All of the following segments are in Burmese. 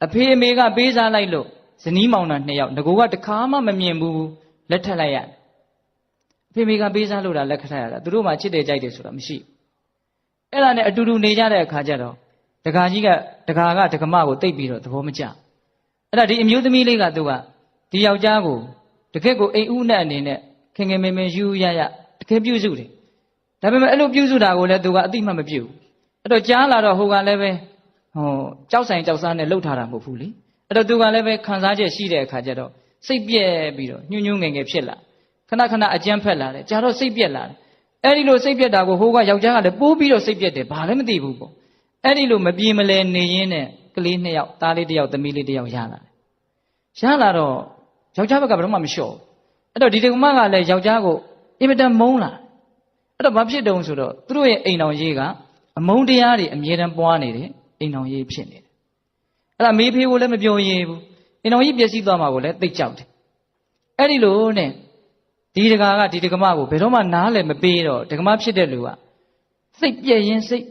အဖေအမေကပေးစားလိုက်လို့ဇနီးမောင်နှံ2 ယောက်ငကိုကတခါမှမမြင်ဘူးလက်ထပ်လိုက်ရတယ်အဖေအမေကပေးစားလို့တာလက်ခတ်ရတာသူတို့မှချစ်တယ်ကြိုက်တယ်ဆိုတာမရှိအဲ့ဒါနဲ့အတူတူနေကြတဲ့အခါကျတော့ဒကာကြီးကဒကာကဒကမကိုတိတ်ပြီးတော့သဘောမကျအဲ့ဒါဒီအမျိုးသမီးလေးကသူကဒီယောက်ျားကိုတကယ့်ကိုအိမ်ဦးနဲ့အနေနဲ့ခင်ခင်မင်မင်ယူရရတကယ်ပြုစုတယ်ဒါပေမဲ့အဲ့လိုပြုစုတာကိုလည်းသူကအတိမတ်မပြုဘူးအဲ့တော့ကြားလာတော့ဟိုကလည်းပဲကြောက်ဆိုင်ကြောက်စားနဲ့လှုပ်ထားတာမဟုတ်ဘူးလေအဲ့တော့သူကလည်းပဲခံစားချက်ရှိတဲ့အခါကျတော့စိတ်ပြက်ပြီးတော့ညှို့ညွငယ်ငယ်ဖြစ်လာခဏခဏအကြမ်းဖက်လာတယ်ကြာတော့စိတ်ပြက်လာတယ်အဲ့ဒီလိုစိတ်ပြက်တာကိုဟိုကယောက်ျားကလည်းပိုးပြီးတော့စိတ်ပြက်တယ်ဘာလည်းမသိဘူးပေါ့အဲ့ဒီလိုမပြေမလဲနေရင်းနဲ့ကလေး2 ယောက်သားလေး1 ယောက်သမီးလေး1 ယောက်ရလာတယ်ရလာတော့ယောက်ျားဘက်ကဘယ်တော့မှမလျှော့အဲ့တော့ဒီတက္ကမကလည်းယောက်ျားကိုအင်မတန်မုန်းလာအဲ့တော့ဘာဖြစ်တုံးဆိုတော့သူတို့ရဲ့အိမ်တော်ရေးကအမုန်းတရားတွေအမြဲတမ်းပွားနေတယ်အိမ်တော်ရေးဖြစ်နေတယ်အဲ့ဒါမေးဖေးကိုလည်းမပြောရဘူးအိမ်တော်ကြီးပျက်စီးသွားမှာကိုလည်းသိကြောက်တယ်အဲ့ဒီလိုနဲ့ဒီတကာကဒီတက္ကမကိုဘယ်တော့မှနားလည်းမပေးတော့တက္ကမဖြစ်တဲ့လူကစိတ်ပြက်ရင်စိတ်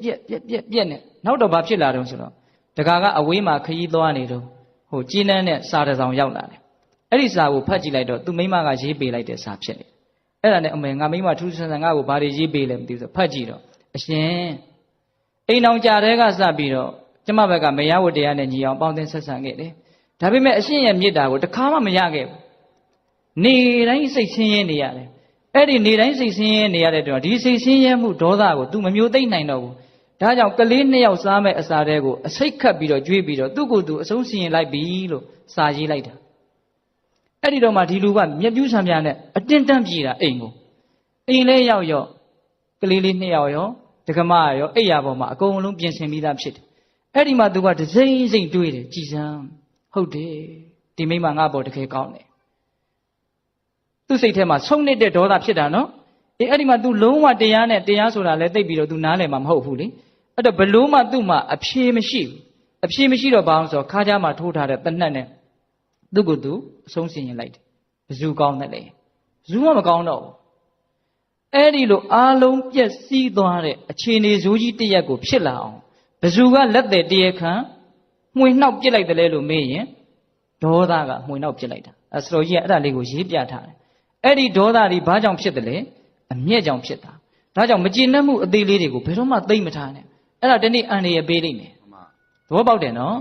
ပြက်နဲ့နောက်တော့ဘာဖြစ်လာတုံးဆိုတော့တကာကအဝေးမှာခရီးသွားနေတော့ဟိုကြီးနှန်းနဲ့စာတစ်စောင်ရောက်လာတယ်အဲ့ဒီစာကိုဖတ်ကြည့်လိုက်တော့သူမိမကရေးပေးလိုက်တဲ့စာဖြစ်နေအဲ့ဒါနဲ့အမေငါမိမထူးဆန်းဆန်းငါ့ကိုဘာတွေရေးပေးလဲမသိဘူးဆိုဖတ်ကြည့်တော့အရှင်အိမ်အောင်ကြတဲ့ကစပြီးတော့ကျမဘက်ကမရဝတ္တရားနဲ့ညီအောင်ပေါင်းသင်းဆက်ဆံခဲ့တယ်ဒါပေမဲ့အရှင်ရဲ့မေတ္တာကိုတခါမှမရခဲ့ဘူးနေတိုင်းစိတ်ဆင်းရဲနေရတယ်အဲ့ဒီနေတိုင်းစိတ်ဆင်းရဲနေရတဲ့တော့ဒီစိတ်ဆင်းရဲမှုဒေါသကို तू မမျိုးသိမ့်နိုင်တော့ဘူးဒါကြောင့်ကလေး2 ယောက်စားမဲ့အစာတဲကိုအစိတ်ခတ်ပြီးတော့ကြွေးပြီးတော့သူ့ကိုယ်သူအဆုံးစီရင်လိုက်ပြီလို့စာရေးလိုက်တာအဲ့ဒီတော့မှဒီလူကမျက်ပြူးဆံပြားနဲ့အတင်းတန့်ပြေးတာအိမ်ကိုအိမ်လဲရောက်ရောကလေးလေး2 ယောက်ရောဒကမရောအိယာပေါ်မှာအကုန်လုံးပြင်ဆင်ပြီးသားဖြစ်တယ်အဲ့ဒီမှာသူကဒစိမ့်စိမ့်တွေးတယ်ကြည်စမ်းဟုတ်တယ်ဒီမိမငါ့ဘောတကယ်ကောင်းတယ်သူ့စိတ်ထဲမှာဆုံးနေတဲ့ဒေါသဖြစ်တာနော်အဲ့ဒီမှာ तू လုံးဝတရားနဲ့တရားဆိုတာလဲသိပြီးတော့ तू နားလည်မှာမဟုတ်ဘူးလေအဲ့တော့ဘလို့မှသူ့မှာအဖြေမရှိဘူးအဖြေမရှိတော့ဘာအောင်ဆိုခါးကြားမှာထိုးထားတဲ့တနတ်နဲ့သူ့ကိုယ်သူအဆုံးစီရင်လိုက်တယ်ဘယ်သူကောင်းတယ်လဲဘယ်သူမှမကောင်းတော့ဘူးအဲ့ဒီလိုအားလုံးပြည့်စည်သွားတဲ့အခြေအနေဇိုးကြီးတစ်ရက်ကိုဖြစ်လာအောင်ဘယ်သူကလက်သက်တရားခံမှွေနှောက်ပြစ်လိုက်တယ်လဲလို့မေးရင်ဒေါသကမှွေနှောက်ပြစ်လိုက်တာအဲ့ဆိုတော့ကြီးကအဲ့ဒါလေးကိုရေးပြထားတယ်အဲ့ဒီဒေါသတွေဘာကြောင့်ဖြစ်တယ်လဲအမျက်ကြောင့်ဖြစ်တာဒါကြောင့်မကျေနပ်မှုအသေးလေးတွေကိုဘယ်တော့မှသိမ့်မထားနဲ့အဲ့ဒါတနေ့အန်ရပေးလိမ့်မယ်သဘောပေါက်တယ်နော်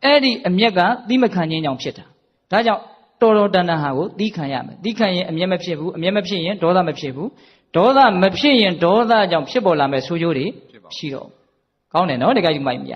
အဲ့ဒီအမျက်ကသီးမခံခြင်းကြောင့်ဖြစ်တာဒါကြောင့်တော်တော်တန်တန်ဟာကိုသီးခံရမယ်သီးခံရင်အမျက်မဖြစ်ဘူးအမျက်မဖြစ်ရင်ဒေါသမဖြစ်ဘူးဒေါသမဖြစ်ရင်ဒေါသကြောင့်ဖြစ်ပေါ်လာမဲ့ဆိုးကျိုးတွေရှိတော့ကောင်းတယ်နော်ဒီကိစ္စမိုက်မြ